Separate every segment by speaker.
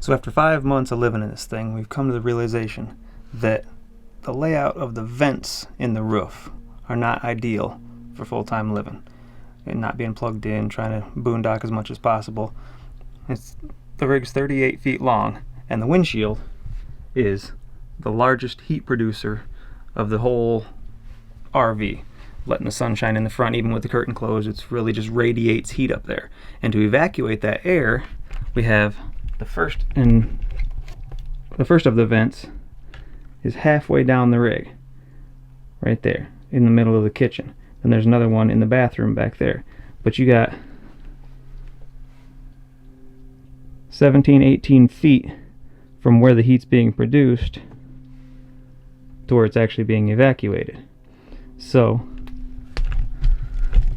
Speaker 1: So after 5 months of living in this thing, we've come to the realization that the layout of the vents in the roof are not ideal for full-time living and not being plugged in, trying to boondock as much as possible. The rig's 38 feet long, and the windshield is the largest heat producer of the whole RV. Letting the sun shine in the front, even with the curtain closed, it's really just radiates heat up there. And to evacuate that air, we have the first of the vents is halfway down the rig, right there in the middle of the kitchen. And there's another one in the bathroom back there. But you got 17, 18 feet from where the heat's being produced to where it's actually being evacuated. So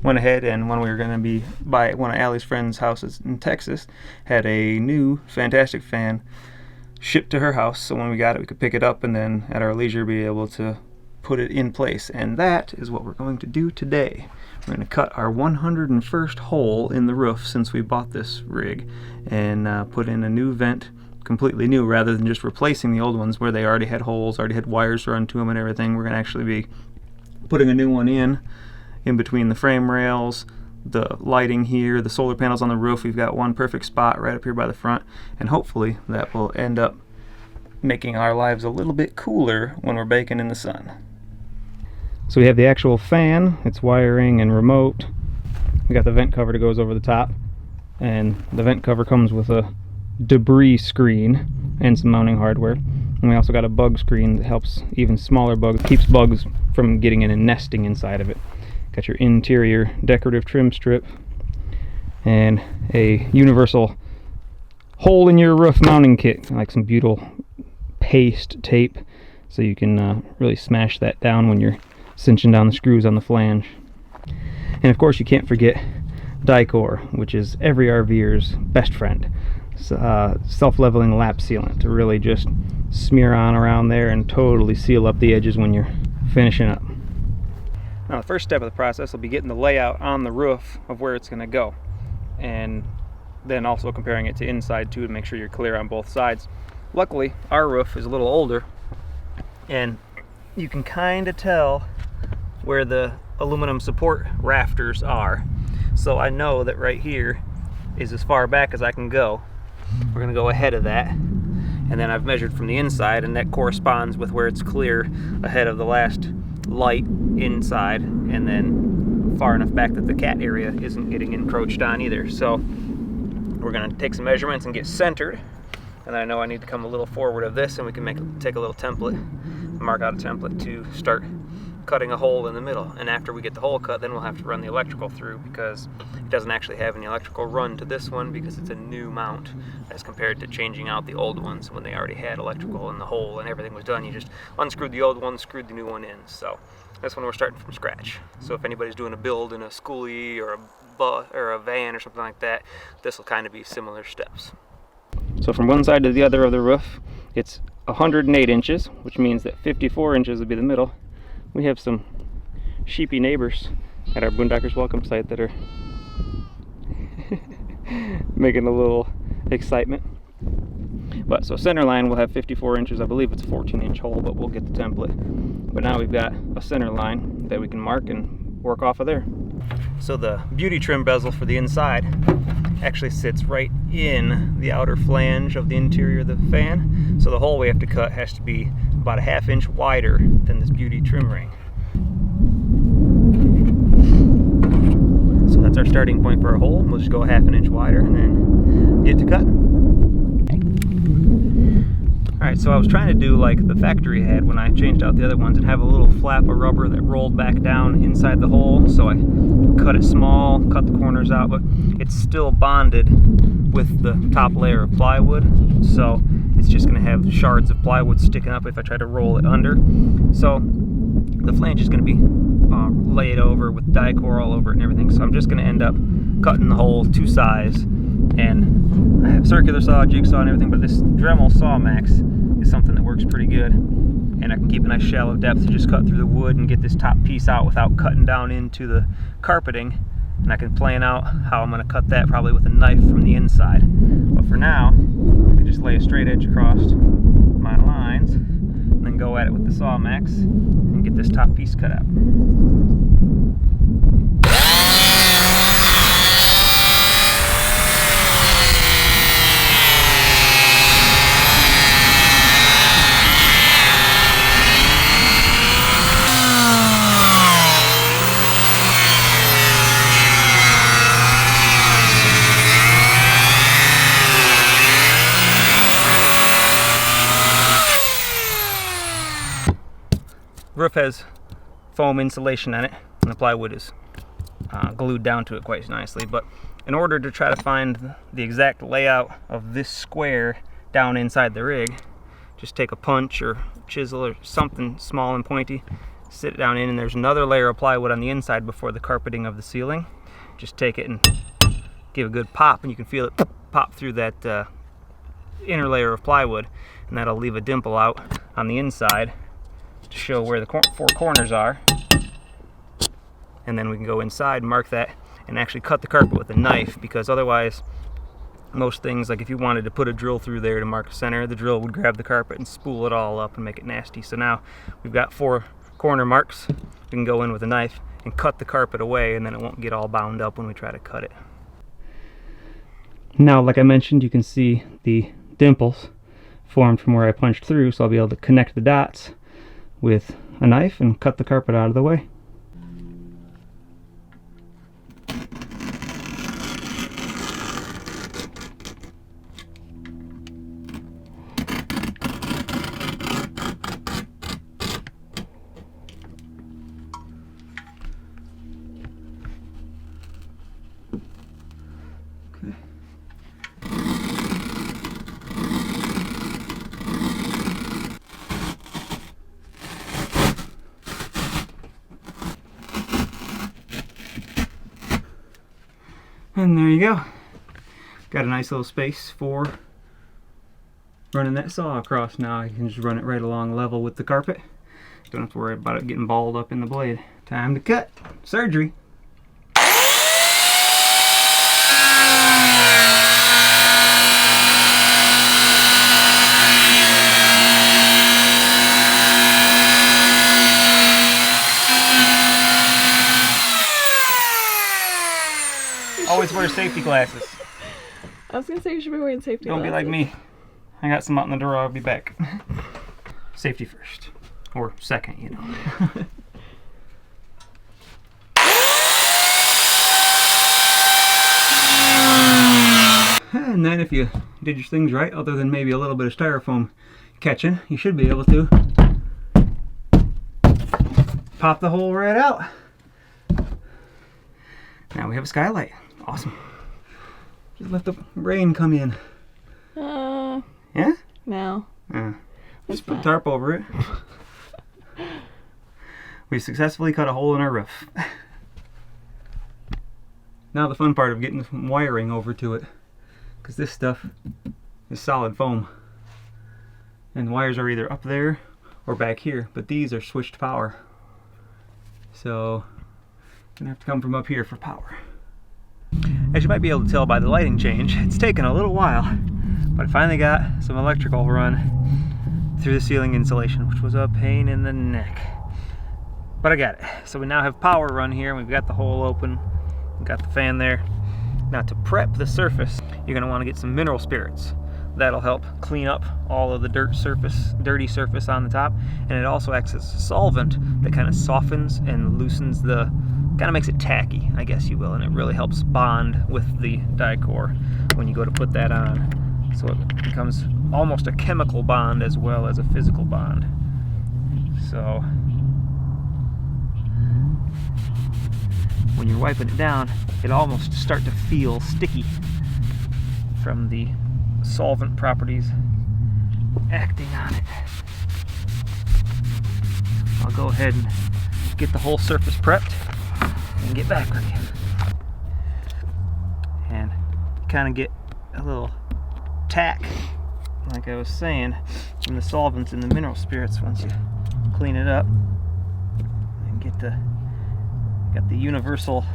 Speaker 1: went ahead, and when we were going to be by one of Allie's friends' houses in Texas, had a new Fan-tastic fan shipped to her house, so when we got it we could pick it up and then at our leisure be able to put it in place. And that is what we're going to do today. We're going to cut our 101st hole in the roof since we bought this rig and put in a new vent, completely new, rather than just replacing the old ones where they already had holes, already had wires run to them and everything. We're going to actually be putting a new one in between the frame rails, the lighting here, the solar panels on the roof. We've got one perfect spot right up here by the front, and hopefully that will end up making our lives a little bit cooler when we're baking in the sun. So we have the actual fan, its wiring and remote. We got the vent cover that goes over the top, and the vent cover comes with a debris screen and some mounting hardware. And we also got a bug screen that helps even smaller bugs, keeps bugs from getting in and nesting inside of it. Got your interior decorative trim strip and a universal hole in your roof mounting kit, like some beautiful paste tape, so you can really smash that down when you're cinching down the screws on the flange. And of course you can't forget Dicor, which is every RVer's best friend. Self-leveling lap sealant to really just smear on around there and totally seal up the edges when you're finishing up. Now the first step of the process will be getting the layout on the roof of where it's going to go, and then also comparing it to inside too to make sure you're clear on both sides. Luckily our roof is a little older, and you can kind of tell where the aluminum support rafters are. So I know that right here is as far back as I can go. We're going to go ahead of that, and then I've measured from the inside, and that corresponds with where it's clear ahead of the last light inside, and then far enough back that the cat area isn't getting encroached on either. So we're going to take some measurements and get centered, and I know I need to come a little forward of this, and we can take a little template, mark out a template to start cutting a hole in the middle. And after we get the hole cut, then we'll have to run the electrical through, because it doesn't actually have any electrical run to this one because it's a new mount as compared to changing out the old ones when they already had electrical in the hole and everything was done. You just unscrewed the old one, screwed the new one in. So this one we're starting from scratch. So if anybody's doing a build in a schoolie or a bus or a van or something like that, this will kind of be similar steps. So from one side to the other of the roof, it's 108 inches, which means that 54 inches would be the middle. We have some sheepy neighbors at our Boondockers Welcome site that are making a little excitement. But so center line will have 54 inches. I believe it's a 14-inch hole, but we'll get the template. But now we've got a center line that we can mark and work off of there. So the beauty trim bezel for the inside actually sits right in the outer flange of the interior of the fan. So the hole we have to cut has to be about a ½ inch wider than this beauty trim ring. So that's our starting point for our hole. We'll just go ½ inch wider and then get to cutting. Alright, so I was trying to do like the factory had when I changed out the other ones and have a little flap of rubber that rolled back down inside the hole. So I cut it small, cut the corners out, but it's still bonded with the top layer of plywood. So it's just going to have shards of plywood sticking up if I try to roll it under. So the flange is going to be laid over with Dicor all over it and everything. So I'm just going to end up cutting the hole to size. And I have circular saw, jigsaw, and everything, but this Dremel Saw Max is something that works pretty good. And I can keep a nice shallow depth to just cut through the wood and get this top piece out without cutting down into the carpeting and I can plan out how I'm going to cut that probably with a knife from the inside. But for now, I just lay a straight edge across my lines, and then go at it with the Sawmax and get this top piece cut out. The roof has foam insulation on it, and the plywood is glued down to it quite nicely. But in order to try to find the exact layout of this square down inside the rig, just take a punch or chisel or something small and pointy, sit it down in, and there's another layer of plywood on the inside before the carpeting of the ceiling. Just take it and give a good pop, and you can feel it pop through that inner layer of plywood, and that'll leave a dimple out on the inside to show where the four corners are. And then we can go inside, mark that, and actually cut the carpet with a knife, because otherwise most things, like if you wanted to put a drill through there to mark the center, the drill would grab the carpet and spool it all up and make it nasty. So now we've got 4 corner marks. We can go in with a knife and cut the carpet away, and then it won't get all bound up when we try to cut it. Now, like I mentioned, you can see the dimples formed from where I punched through, so I'll be able to connect the dots with a knife and cut the carpet out of the way. And there you go. Got a nice little space for running that saw across now. You can just run it right along level with the carpet. Don't have to worry about it getting balled up in the blade. Time to cut. Surgery. Always wear safety glasses.
Speaker 2: I was gonna say you should be wearing safety glasses.
Speaker 1: Don't be like me. I got some out in the drawer. I'll be back. Safety first. Or second, you know. And then if you did your things right, other than maybe a little bit of styrofoam catching, you should be able to pop the hole right out. Now we have a skylight. Awesome. Just let the rain come in. Yeah?
Speaker 2: No.
Speaker 1: Just put a tarp over it. We successfully cut a hole in our roof. Now the fun part of getting some wiring over to it, because this stuff is solid foam. And the wires are either up there or back here, but these are switched power. So, gonna have to come from up here for power. As you might be able to tell by the lighting change, it's taken a little while, but I finally got some electrical run through the ceiling insulation, which was a pain in the neck. But I got it. So we now have power run here, and we've got the hole open, we've got the fan there. Now to prep the surface, you're gonna wanna get some mineral spirits. That'll help clean up all of the dirty surface on the top, and it also acts as a solvent that kind of softens and loosens the, kind of makes it tacky, I guess you will, and it really helps bond with the die-core when you go to put that on. So it becomes almost a chemical bond as well as a physical bond. So when you're wiping it down, it almost starts to feel sticky from the solvent properties acting on it. I'll go ahead and get the whole surface prepped and get back with you. And kind of get a little tack, like I was saying, from the solvents and the mineral spirits once you clean it up. And got the universal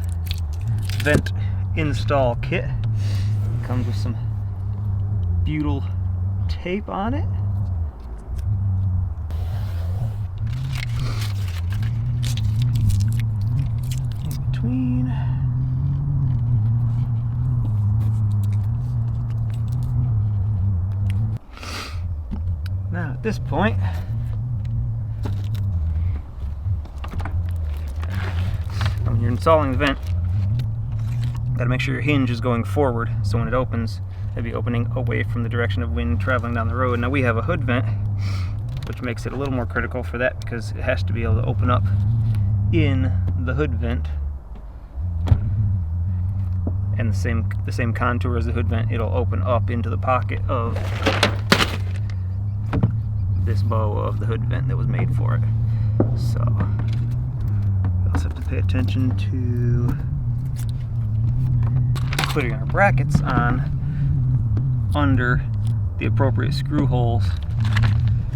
Speaker 1: vent install kit. It comes with some butyl tape on it. In between. Now at this point, when you're installing the vent, got to make sure your hinge is going forward, so when it opens, it'll be opening away from the direction of wind traveling down the road. Now we have a hood vent, which makes it a little more critical for that because it has to be able to open up in the hood vent, and the same contour as the hood vent. It'll open up into the pocket of this bow of the hood vent that was made for it. So we also have to pay attention to putting our brackets on under the appropriate screw holes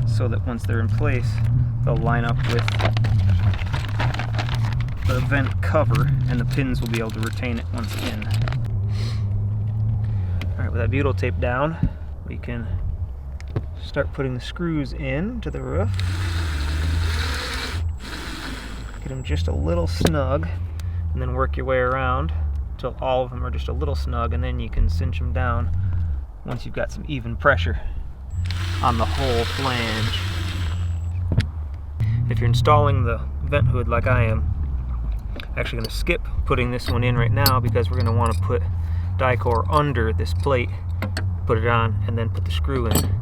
Speaker 1: so that once they're in place, they'll line up with the vent cover and the pins will be able to retain it once in. Alright, with that butyl tape down, we can start putting the screws in to the roof. Get them just a little snug and then work your way around until all of them are just a little snug, and then you can cinch them down once you've got some even pressure on the whole flange. If you're installing the vent hood like I am, I'm actually going to skip putting this one in right now because we're going to want to put die-core under this plate, put it on, and then put the screw in,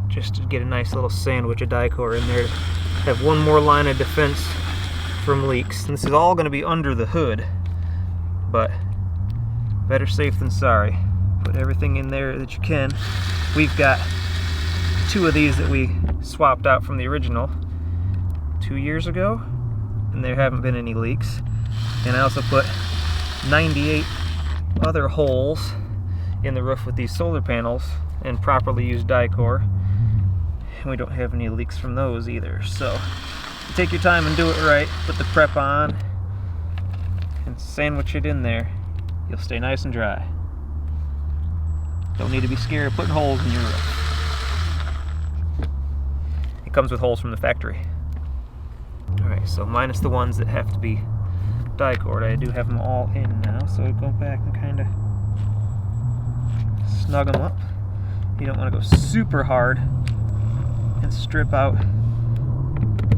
Speaker 1: just to get a nice little sandwich of die-core in there to have one more line of defense from leaks. And this is all going to be under the hood, but better safe than sorry. Put everything in there that you can. We've got 2 of these that we swapped out from the original 2 years ago, and there haven't been any leaks. And I also put 98 other holes in the roof with these solar panels and properly used die-core, and we don't have any leaks from those either. So take your time and do it right. Put the prep on and sandwich it in there. You'll stay nice and dry. Don't need to be scared of putting holes in your roof. It comes with holes from the factory. Alright, so minus the ones that have to be die-cored. I do have them all in now, so I go back and kind of snug them up. You don't want to go super hard and strip out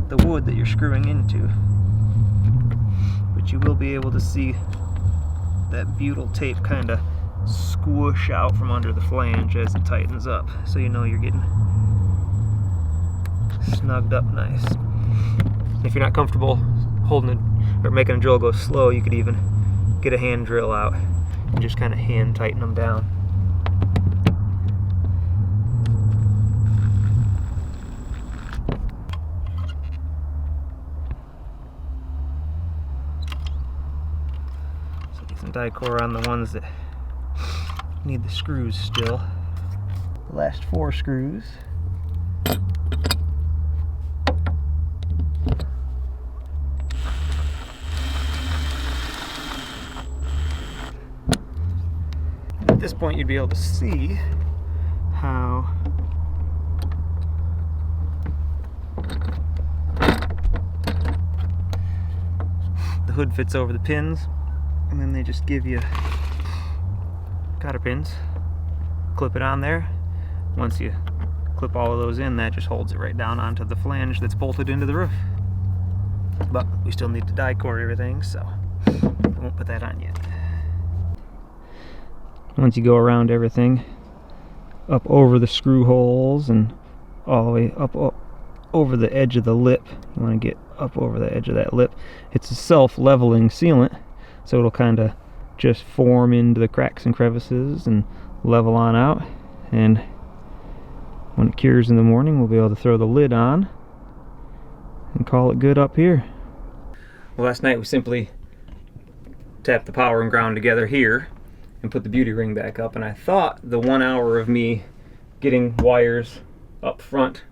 Speaker 1: the wood that you're screwing into, but you will be able to see that butyl tape kind of squish out from under the flange as it tightens up, so you know you're getting snugged up nice. If you're not comfortable holding it or making a drill go slow, you could even get a hand drill out and just kind of hand tighten them down. So get some die-core on the ones that need the screws still. The last 4 screws. At this point, you'd be able to see how the hood fits over the pins, and then they just give you cotter pins. Clip it on there. Once you clip all of those in, that just holds it right down onto the flange that's bolted into the roof. But we still need to die-core everything, so I won't put that on yet. Once you go around everything, up over the screw holes and all the way up over the edge of the lip, you want to get up over the edge of that lip. It's a self-leveling sealant, so it'll kind of just form into the cracks and crevices and level on out. And when it cures in the morning, we'll be able to throw the lid on and call it good up here. Well, last night we simply tapped the power and ground together here and put the beauty ring back up, and I thought the 1 hour of me getting wires up front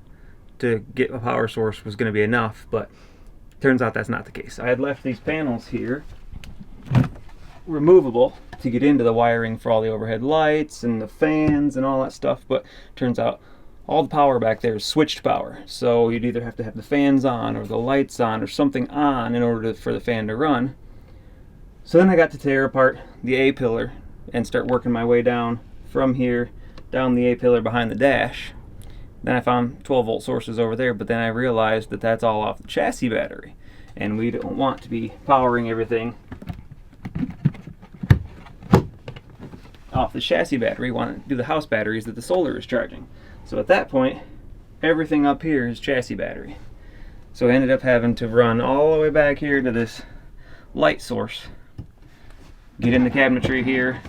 Speaker 1: to get a power source was going to be enough, but turns out that's not the case. I had left these panels here removable to get into the wiring for all the overhead lights and the fans and all that stuff, but turns out all the power back there is switched power. So you'd either have to have the fans on or the lights on or something on in order for the fan to run. So then I got to tear apart the A-pillar and start working my way down from here, down the A-pillar behind the dash. Then I found 12-volt sources over there, but then I realized that that's all off the chassis battery. And we don't want to be powering everything off the chassis battery. We want to do the house batteries that the solar is charging. So at that point, everything up here is chassis battery. So I ended up having to run all the way back here to this light source, get in the cabinetry here,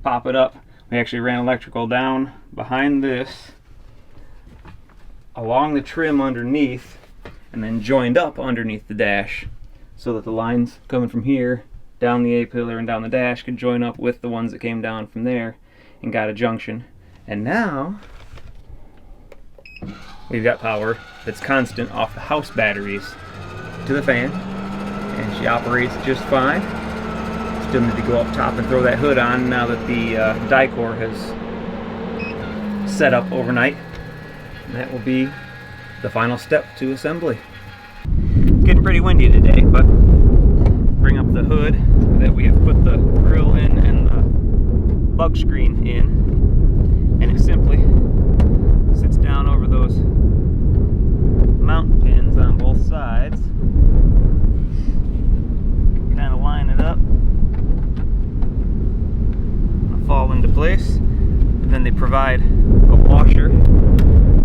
Speaker 1: pop it up. We actually ran electrical down behind this, along the trim underneath, and then joined up underneath the dash so that the lines coming from here down the A-pillar and down the dash could join up with the ones that came down from there and got a junction. And now we've got power that's constant off the house batteries to the fan, and she operates just fine. Still need to go up top and throw that hood on now that the die-core has set up overnight. And that will be the final step to assembly. Getting pretty windy today, but bring up the hood that we have put the grill in and the bug screen in, and it simply sits down over those mount pins on both sides. Kind of line it up, fall into place. And then they provide a washer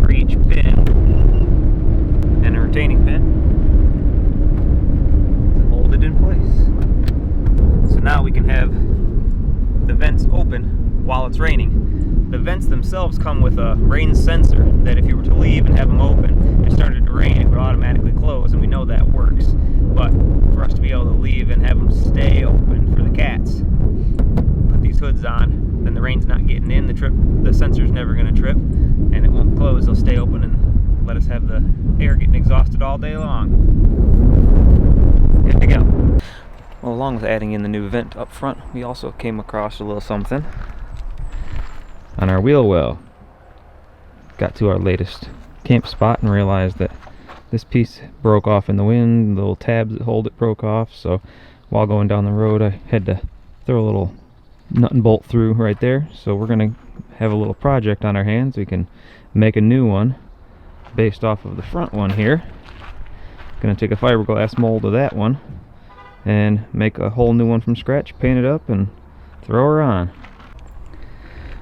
Speaker 1: for each pin and a retaining pin to hold it in place. So now we can have the vents open while it's raining. The vents themselves come with a rain sensor that if you were to leave and have them open, it started to rain, it would automatically close, and we know that works. But for us to be able to leave and have them stay open for the cats, put these hoods on, then the rain's not getting in, the sensor's never going to trip, and it won't close. They'll stay open and let us have the air getting exhausted all day long. Good to go. Well, along with adding in the new vent up front, we also came across a little something on our wheel well. Got to our latest camp spot and realized that this piece broke off in the wind. The little tabs that hold it broke off, so while going down the road I had to throw a little nut and bolt through right there. So we're gonna have a little project on our hands. We can make a new one based off of the front one here. Gonna take a fiberglass mold of that one and make a whole new one from scratch, paint it up, and throw her on.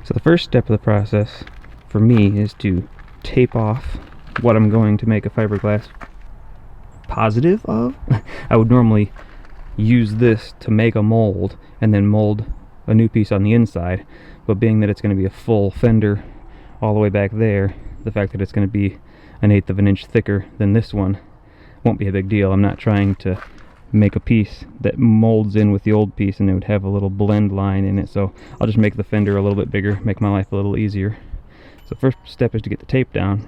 Speaker 1: So the first step of the process for me is to tape off what I'm going to make a fiberglass positive of. I would normally use this to make a mold and then mold a new piece on the inside, but being that it's going to be a full fender all the way back there, the fact that it's going to be 1/8 of an inch thicker than this one won't be a big deal. I'm not trying to make a piece that molds in with the old piece and it would have a little blend line in it, so I'll just make the fender a little bit bigger, make my life a little easier. So first step is to get the tape down.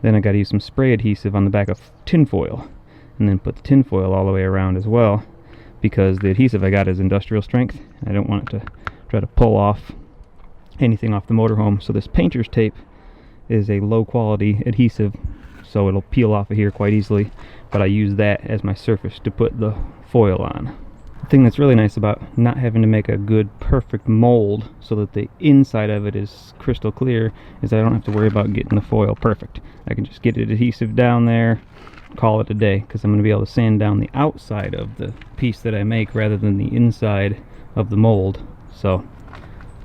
Speaker 1: Then I got to use some spray adhesive on the back of tin foil, and then put the tin foil all the way around as well, because the adhesive I got is industrial strength. I don't want it to try to pull off anything off the motorhome. So this painter's tape is a low quality adhesive, so it'll peel off of here quite easily, but I use that as my surface to put the foil on. The thing that's really nice about not having to make a good perfect mold so that the inside of it is crystal clear is I don't have to worry about getting the foil perfect. I can just get it adhesive down there, call it a day, because I'm going to be able to sand down the outside of the piece that I make rather than the inside of the mold. So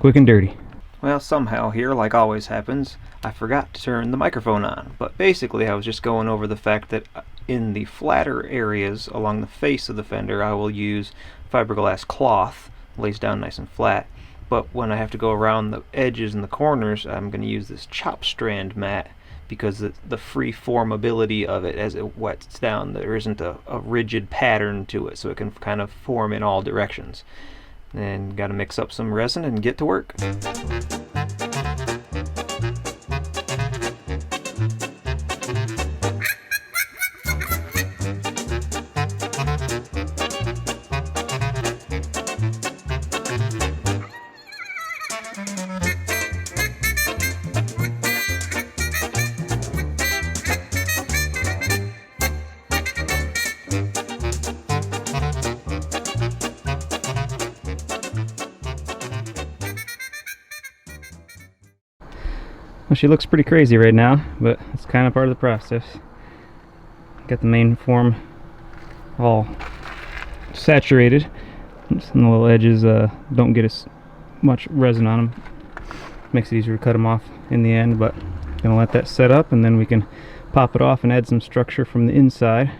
Speaker 1: quick and dirty. Well, somehow here, like always happens, I forgot to turn the microphone on. But basically I was just going over the fact that in the flatter areas along the face of the fender I will use fiberglass cloth, lays down nice and flat. But when I have to go around the edges and the corners, I'm going to use this chop strand mat, because the free formability of it as it wets down, there isn't a rigid pattern to it, so it can kind of form in all directions. And got to mix up some resin and get to work. Well, she looks pretty crazy right now, but it's kind of part of the process. Got the main form all saturated, and the little edges don't get as much resin on them. Makes it easier to cut them off in the end, but gonna let that set up, and then we can pop it off and add some structure from the inside,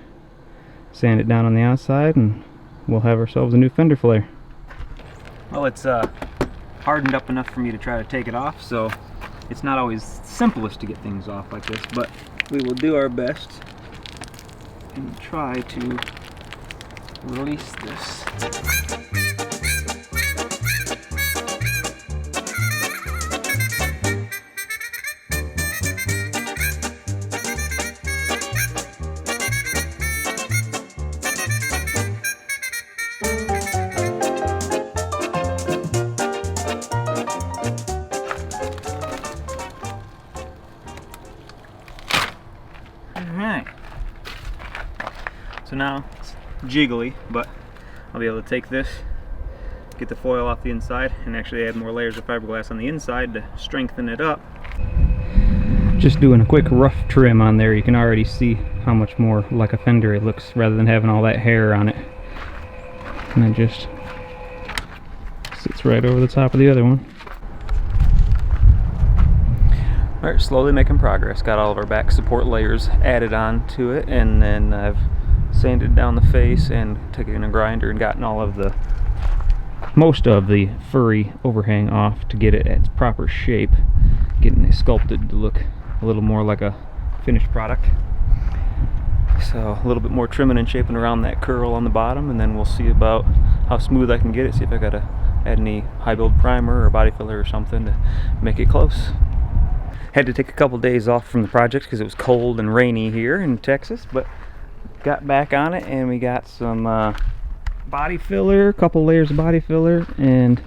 Speaker 1: sand it down on the outside, and we'll have ourselves a new fender flare. Well, it's hardened up enough for me to try to take it off, so it's not always simplest to get things off like this, but we will do our best and try to release this. Alright, so now it's jiggly, but I'll be able to take this, get the foil off the inside, and actually add more layers of fiberglass on the inside to strengthen it up. Just doing a quick rough trim on there, you can already see how much more like a Fender it looks rather than having all that hair on it. And it just sits right over the top of the other one. Alright, slowly making progress. Got all of our back support layers added on to it, and then I've sanded down the face and taken a grinder and gotten all of the most of the furry overhang off to get it at its proper shape, getting it sculpted to look a little more like a finished product. So a little bit more trimming and shaping around that curl on the bottom, and then we'll see about how smooth I can get it, see if I gotta add any high build primer or body filler or something to make it close. Had to take a couple days off from the project because it was cold and rainy here in Texas, but got back on it, and we got some body filler, a couple layers of body filler, and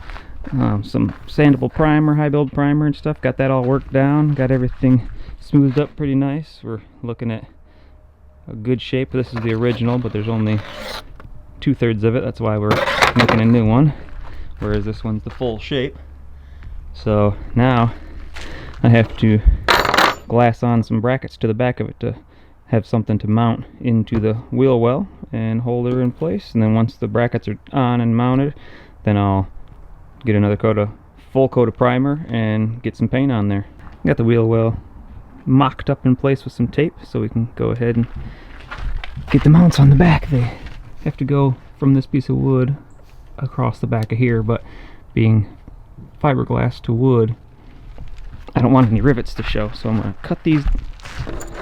Speaker 1: some sandable primer, high build primer and stuff. Got that all worked down, got everything smoothed up pretty nice. We're looking at a good shape. This is the original, but there's only 2/3 of it. That's why we're making a new one, whereas this one's the full shape. So now I have to glass on some brackets to the back of it to have something to mount into the wheel well and hold her in place. And then once the brackets are on and mounted, then I'll get another full coat of primer and get some paint on there. Got the wheel well mocked up in place with some tape, so we can go ahead and get the mounts on the back. They have to go from this piece of wood across the back of here, but being fiberglass to wood, I don't want any rivets to show, so I'm going to cut these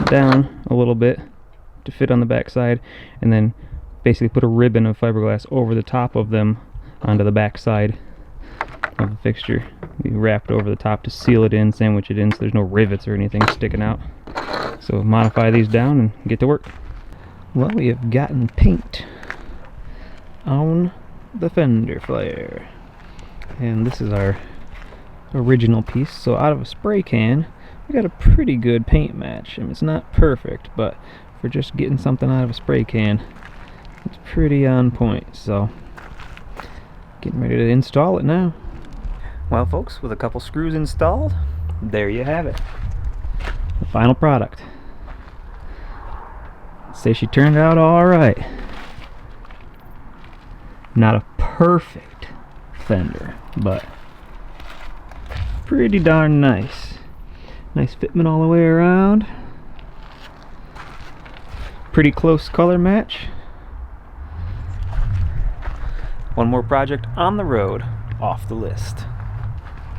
Speaker 1: down a little bit to fit on the back side, and then basically put a ribbon of fiberglass over the top of them onto the back side of the fixture. We wrapped over the top to seal it in, sandwich it in, so there's no rivets or anything sticking out. So modify these down and get to work. Well, we have gotten paint on the fender flare, and this is our original piece. So out of a spray can, we got a pretty good paint match. I mean, it's not perfect, but for just getting something out of a spray can, it's pretty on point. So getting ready to install it now. Well, folks, with a couple screws installed, there you have it, the final product. Say she turned out all right. Not a perfect Fender, but pretty darn nice. Nice fitment all the way around. Pretty close color match. One more project on the road, off the list.